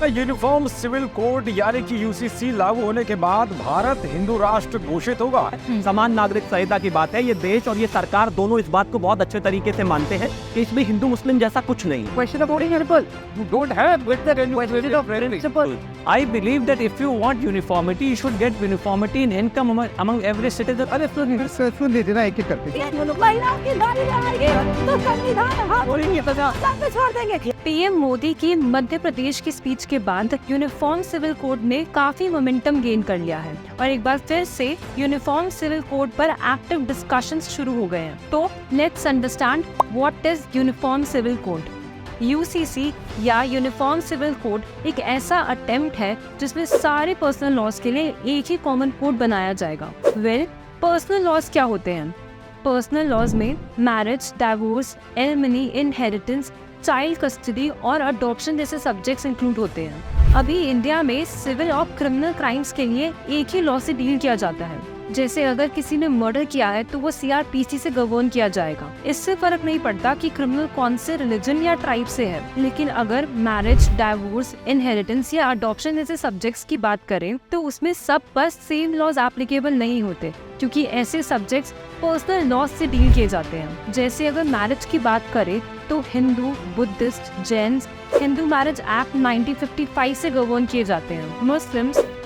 Uniform civil code यानी कि UCC लागू होने के बाद भारत हिंदू राष्ट्र घोषित होगा। समान नागरिक संहिता की बात है। ये देश और ये सरकार दोनों इस बात को बहुत अच्छे तरीके से मानते हैं कि इसमें हिंदू मुस्लिम जैसा कुछ नहीं। Question of voting people. You don't have with the question of principle. I believe that if you want uniformity, you should get uniformity in income among every citizen. अरे सुन लीजिए ना एक एक करके। महिलाओं की गाड़ी लगाएंगे तो संविधान हम छोड़ देंगे। पीएम मोदी की मध्य प्रदेश की स्पीच के बाद यूनिफॉर्म सिविल कोड ने काफी मोमेंटम गेन कर लिया है और एक बार फिर से यूनिफॉर्म सिविल कोड पर एक्टिव डिस्कशंस शुरू हो गए हैं। तो let's understand what is uniform civil code. UCC या यूनिफॉर्म सिविल कोड एक ऐसा अटेम्प्ट है जिसमें सारे पर्सनल लॉज के लिए एक ही कॉमन कोड बनाया जाएगा। पर्सनल लॉज क्या होते हैं? पर्सनल लॉज में marriage, divorce, alimony, inheritance, child custody और अडॉप्शन जैसे सब्जेक्ट्स इंक्लूड होते हैं। अभी इंडिया में सिविल और क्रिमिनल क्राइम्स के लिए एक ही लॉ से डील किया जाता है। जैसे अगर किसी ने मर्डर किया है तो वो सीआरपीसी से गवर्न किया जाएगा। इससे फर्क नहीं पड़ता कि क्रिमिनल कौन से रिलीजन या ट्राइब से है। लेकिन अगर मैरिज, डाइवोर्स, इनहेरिटेंस या अडॉप्शन जैसे सब्जेक्ट्स की बात करें तो उसमें सब पर सेम लॉज एप्लीकेबल नहीं होते, क्योंकि ऐसे सब्जेक्ट्स पर्सनल लॉ से डील किए जाते हैं। जैसे अगर मैरिज की बात करें तो Hindu, Buddhist, Jain Hindu marriage act 1955 से गवर्न किए जाते हैं।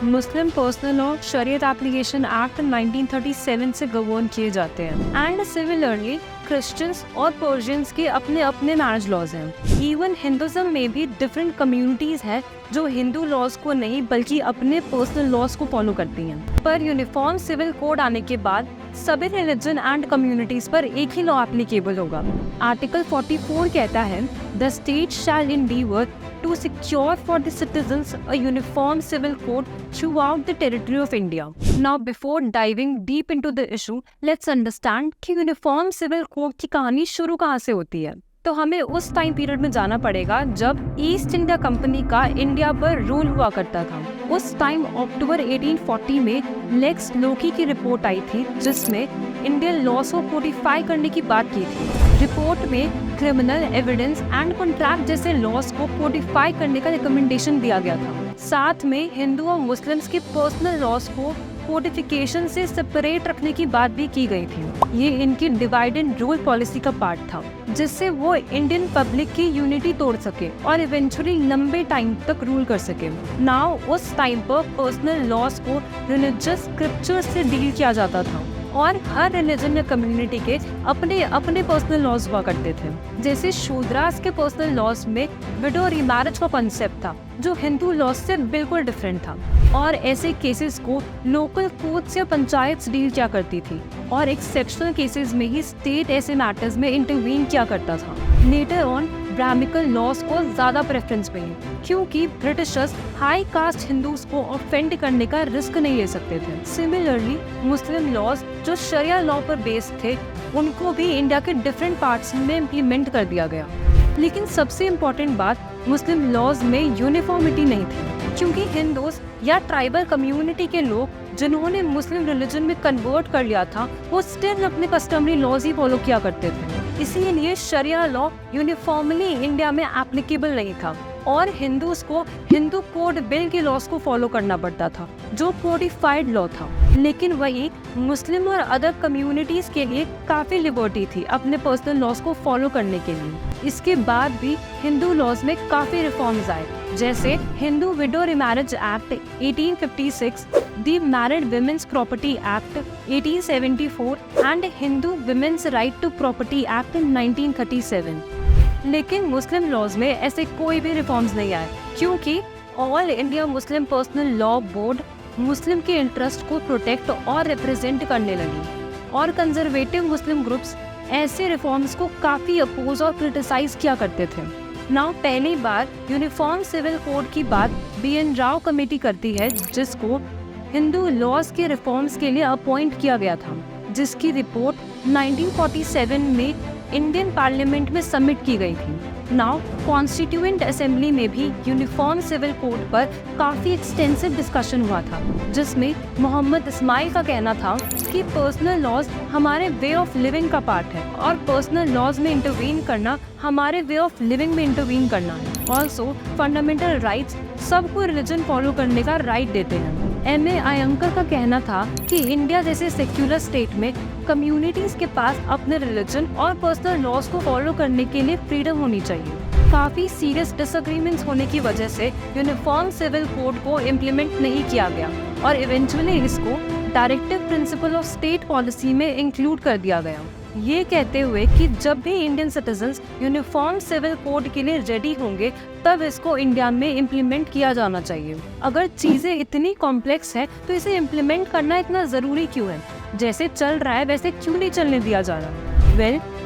मुस्लिम पर्सनल लॉ शरीयत एप्लीकेशन एक्ट 1937 से गवर्न किए जाते हैं। एंड सिमिलरली क्रिश्चियंस और पर्शियंस के अपने अपने मैरिज लॉज हैं। इवन हिंदुज्म में भी डिफरेंट कम्युनिटीज हैं जो हिंदू लॉज को नहीं बल्कि अपने पर्सनल लॉज को फॉलो करती हैं। पर यूनिफॉर्म सिविल कोड आने के बाद सभी रिलीजन एंड कम्युनिटीज पर एक ही लॉ एप्लीकेबल होगा। आर्टिकल 44 कहता है the state shall endeavour to secure for the citizens a uniform civil code throughout the territory of India. Now, before diving deep into the issue, let's understand कि uniform civil code की कहानी शुरू कहाँ से होती है। तो हमें उस टाइम पीरियड में जाना पड़ेगा जब ईस्ट इंडिया कंपनी का इंडिया पर रूल हुआ करता था। उस टाइम अक्टूबर 1840 में लेक्स लोकी की रिपोर्ट आई थी जिसमें इंडियन लॉस को कोडिफाई करने की बात की थी। रिपोर्ट में क्रिमिनल, एविडेंस एंड कॉन्ट्रैक्ट जैसे लॉस को कोडिफाई करने का रिकमेंडेशन दिया गया था। साथ में हिंदू और मुस्लिम्स के पर्सनल लॉस को कोडिफिकेशन से सेपरेट रखने की बात भी की गई थी। ये इनकी डिवाइड एंड रूल पॉलिसी का पार्ट था जिससे वो इंडियन पब्लिक की यूनिटी तोड़ सके और इवेंचुअली लंबे टाइम तक रूल कर सके। नाउ उस टाइम पर पर्सनल लॉस को रिलीजियस स्क्रिप्चर से डील किया जाता था और हर रिलीजन या कम्युनिटी के अपने अपने पर्सनल लॉज हुआ करते थे। जैसे शूद्रास के पर्सनल लॉज में विडो रीमैरिज का कॉन्सेप्ट था जो हिंदू लॉज से बिल्कुल डिफरेंट था और ऐसे केसेस को लोकल कोर्ट्स या पंचायत डील किया करती थी और एक्सेप्शनल केसेस में ही स्टेट ऐसे मैटर्स में इंटरवीन किया करता था। लेटर ऑन ब्राह्मिकल लॉज को ज्यादा प्रेफरेंस मिली क्योंकि ब्रिटिशर्स हाई कास्ट हिंदूज को ऑफेंड करने का रिस्क नहीं ले सकते थे। सिमिलरली मुस्लिम लॉज जो शरिया लॉ पर बेस्ड थे उनको भी इंडिया के डिफरेंट पार्ट्स में इम्प्लीमेंट कर दिया गया। लेकिन सबसे इम्पोर्टेंट बात, मुस्लिम लॉज में यूनिफॉर्मिटी नहीं थी क्योंकि हिंदूज या ट्राइबल कम्युनिटी के लोग जिन्होंने मुस्लिम रिलीजन में कन्वर्ट कर लिया था वो स्टिल अपने कस्टमरी लॉज ही फॉलो किया करते थे। इसीलिए शरिया लॉ यूनिफॉर्मली इंडिया में एप्लीकेबल नहीं था और हिंदूज को हिंदू कोड बिल के लॉज को फॉलो करना पड़ता था जो कोडिफाइड लॉ था। लेकिन वही मुस्लिम और अदर कम्युनिटीज के लिए काफी लिबर्टी थी अपने पर्सनल लॉज को फॉलो करने के लिए। इसके बाद भी हिंदू लॉज में काफी रिफॉर्म्स आए जैसे Hindu widow remarriage act 1856, the married women's property act 1874 and Hindu women's right to property act 1937। लेकिन मुस्लिम लॉज में ऐसे कोई भी रिफॉर्म्स नहीं आए क्योंकि All India Muslim Personal Law Board Muslim के इंटरेस्ट को प्रोटेक्ट और रिप्रेजेंट करने लगी और कंजर्वेटिव मुस्लिम ग्रुप्स ऐसे रिफॉर्म्स को काफी अपोज और क्रिटिसाइज किया करते थे। नाउ पहली बार यूनिफॉर्म सिविल कोड की बात BN राव कमेटी करती है जिसको हिंदू लॉज के रिफॉर्म्स के लिए अपॉइंट किया गया था, जिसकी रिपोर्ट 1947 में इंडियन पार्लियामेंट में सबमिट की गई थी। नाउ कॉन्स्टिट्यूएंट असेंबली में भी यूनिफॉर्म सिविल कोड पर काफी एक्सटेंसिव डिस्कशन हुआ था जिसमें मोहम्मद इस्माइल का कहना था कि पर्सनल लॉज हमारे वे ऑफ लिविंग का पार्ट है और पर्सनल लॉज में इंटरवीन करना हमारे वे ऑफ लिविंग में इंटरवीन करना है ऑल्सो फंडामेंटल राइट्स सबको रिलीजन फॉलो करने का राइट देते हैं। M.A. अयंकर का कहना था कि इंडिया जैसे सेक्युलर स्टेट में कम्युनिटीज के पास अपने रिलीजन और पर्सनल लॉज को फॉलो करने के लिए फ्रीडम होनी चाहिए। काफी सीरियस डिसएग्रीमेंट्स होने की वजह से यूनिफॉर्म सिविल कोड को इम्प्लीमेंट नहीं किया गया और इवेंचुअली इसको directive principle of state policy में इंक्लूड कर दिया गया, ये कहते हुए कि जब भी Indian citizens uniform civil code के लिए रेडी होंगे तब इसको इंडिया में इम्प्लीमेंट किया जाना चाहिए। अगर चीजें इतनी कॉम्प्लेक्स है तो इसे इम्प्लीमेंट करना इतना जरूरी क्यों है? जैसे चल रहा है वैसे क्यों नहीं चलने दिया जा रहा?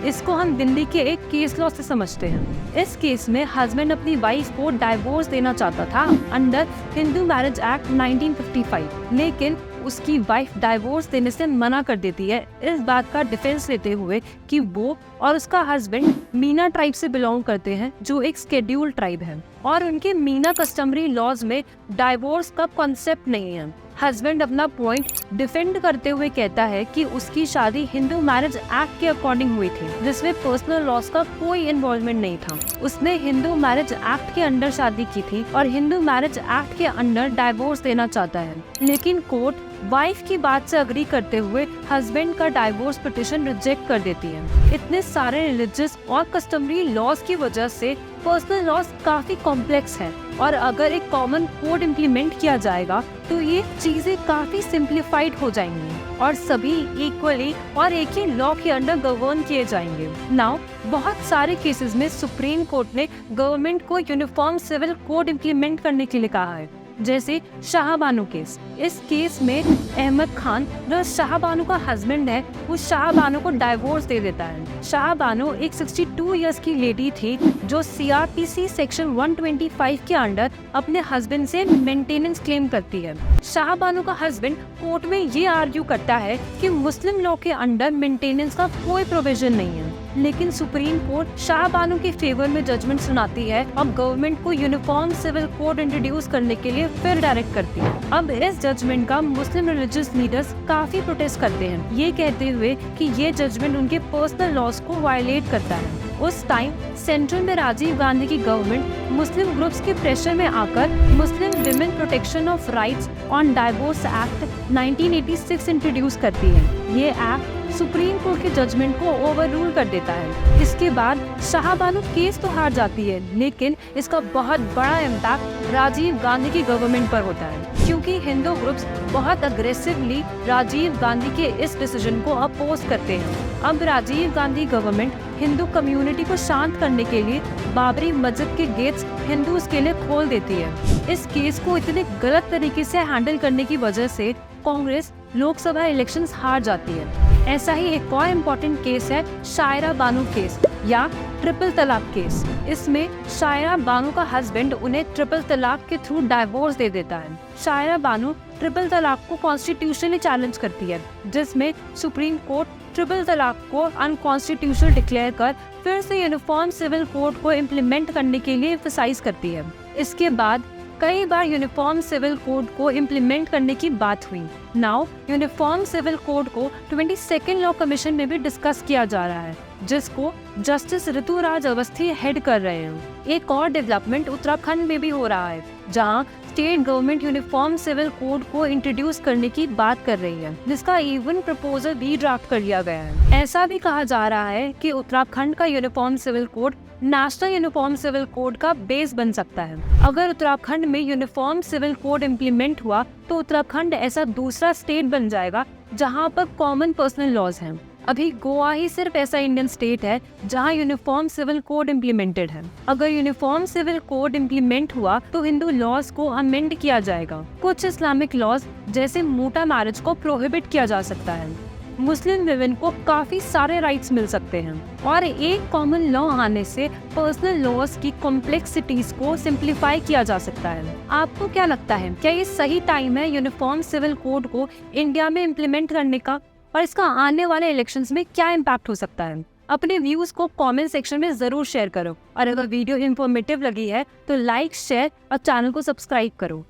इसको हम दिल्ली के एक केस लॉ से समझते हैं। इस केस में हस्बैंड अपनी वाइफ को डाइवोर्स देना चाहता था अंडर हिंदू मैरिज एक्ट 1955, लेकिन उसकी वाइफ डाइवोर्स देने से मना कर देती है, इस बात का डिफेंस लेते हुए कि वो और उसका हस्बैंड मीना ट्राइब से बिलोंग करते हैं, जो एक शेड्यूल्ड ट्राइब है और उनके मीना कस्टमरी लॉज में डाइवोर्स का कॉन्सेप्ट नहीं है। हस्बैंड अपना पॉइंट डिफेंड करते हुए कहता है कि उसकी शादी हिंदू मैरिज एक्ट के अकॉर्डिंग हुई थी, जिसमें पर्सनल लॉस का कोई इन्वॉल्वमेंट नहीं था। उसने हिंदू मैरिज एक्ट के अंडर शादी की थी और हिंदू मैरिज एक्ट के अंडर डाइवोर्स देना चाहता है, लेकिन कोर्ट वाइफ की बात से अग्री करते हुए हस्बैंड का डाइवोर्स पिटिशन रिजेक्ट कर देती है। इतने सारे रिलीजियस और कस्टमरी लॉज की वजह से पर्सनल लॉज काफी कॉम्प्लेक्स है और अगर एक कॉमन कोड इम्प्लीमेंट किया जाएगा तो ये चीजें काफी सिंप्लीफाइड हो जाएंगी और सभी इक्वली और एक ही लॉ के अंडर गवर्न किए जाएंगे। नाउ बहुत सारे केसेस में सुप्रीम कोर्ट ने गवर्नमेंट को यूनिफॉर्म सिविल कोड इम्प्लीमेंट करने के लिए कहा है, जैसे शाहबानो केस। इस केस में अहमद खान जो शाहबानो का हस्बैंड है, वो शाहबानो को डाइवोर्स दे देता है। शाहबानो एक 62 इयर्स की लेडी थी जो CRPC सेक्शन 125 के अंडर अपने हस्बैंड से मेंटेनेंस क्लेम करती है। शाहबानो का हस्बैंड कोर्ट में ये आर्ग्यू करता है कि मुस्लिम लॉ के अंडर मेंटेनेंस का कोई प्रोविजन नहीं है, लेकिन सुप्रीम कोर्ट शाहबानो के फेवर में जजमेंट सुनाती है और गवर्नमेंट को यूनिफॉर्म सिविल कोड इंट्रोड्यूस करने के लिए फिर डायरेक्ट करती है। अब इस जजमेंट का मुस्लिम रिलीजियस लीडर्स काफी प्रोटेस्ट करते हैं, ये कहते हुए कि ये जजमेंट उनके पर्सनल लॉज को वायलेट करता है। उस टाइम सेंट्रल में राजीव गांधी की गवर्नमेंट मुस्लिम ग्रुप्स के प्रेशर में आकर Muslim women protection of rights on divorce act 1986 introduce करती है। ये एक्ट सुप्रीम कोर्ट के जजमेंट को ओवररूल कर देता है। इसके बाद शाहबानो केस तो हार जाती है, लेकिन इसका बहुत बड़ा इम्पैक्ट राजीव गांधी की गवर्नमेंट पर होता है, क्योंकि हिंदू ग्रुप्स बहुत अग्रेसिवली राजीव गांधी के इस डिसीजन को अपोज करते हैं। अब राजीव गांधी गवर्नमेंट हिंदू कम्युनिटी को शांत करने के लिए बाबरी मस्जिद के गेट्स हिंदूज के लिए खोल देती है। इस केस को इतने गलत तरीके से हैंडल करने की वजह से कांग्रेस लोकसभा इलेक्शंस हार जाती है। ऐसा ही एक और इम्पोर्टेंट केस है शायरा बानो केस या ट्रिपल तलाक केस। इसमें शायरा बानो का हस्बैंड उन्हें ट्रिपल तलाक के थ्रू डाइवोर्स दे देता है। शायरा बानो ट्रिपल तलाक को कॉन्स्टिट्यूशनली चैलेंज करती है, जिसमें सुप्रीम कोर्ट ट्रिपल तलाक को अनकॉन्स्टिट्यूशनल डिक्लेयर कर फिर से यूनिफॉर्म सिविल कोड को इम्प्लीमेंट करने के लिए एम्फसाइज करती है। इसके बाद कई बार यूनिफॉर्म सिविल कोड को इम्प्लीमेंट करने की बात हुई। नाउ यूनिफॉर्म सिविल कोड को 22nd लॉ कमीशन में भी डिस्कस किया जा रहा है, जिसको जस्टिस ऋतुराज अवस्थी हेड कर रहे हैं। एक और डेवलपमेंट उत्तराखंड में भी हो रहा है, जहां state government uniform civil code को इंट्रोड्यूस करने की बात कर रही है, जिसका इवन प्रपोजल भी ड्राफ्ट कर लिया गया है। ऐसा भी कहा जा रहा है कि उत्तराखंड का uniform civil code national uniform civil code का बेस बन सकता है। अगर उत्तराखंड में यूनिफॉर्म सिविल कोड इम्प्लीमेंट हुआ तो उत्तराखंड ऐसा दूसरा स्टेट बन जाएगा जहां पर कॉमन पर्सनल लॉज हैं। अभी गोवा ही सिर्फ ऐसा इंडियन स्टेट है जहां यूनिफॉर्म सिविल कोड इम्प्लीमेंटेड है। अगर यूनिफॉर्म सिविल कोड इम्प्लीमेंट हुआ तो हिंदू लॉज को अमेंड किया जाएगा। कुछ इस्लामिक लॉज जैसे मोटा मैरिज को प्रोहिबिट किया जा सकता है। मुस्लिम विमेन को काफी सारे राइट्स मिल सकते हैं और एक कॉमन लॉ आने से पर्सनल लॉज की कॉम्प्लेक्सिटीज को सिंप्लीफाई किया जा सकता है। आपको क्या लगता है, क्या ये सही टाइम है यूनिफॉर्म सिविल कोड को इंडिया में इम्प्लीमेंट करने का, और इसका आने वाले इलेक्शंस में क्या इम्पैक्ट हो सकता है? अपने व्यूज को कमेंट सेक्शन में जरूर शेयर करो और अगर वीडियो इन्फॉर्मेटिव लगी है तो लाइक, शेयर और चैनल को सब्सक्राइब करो।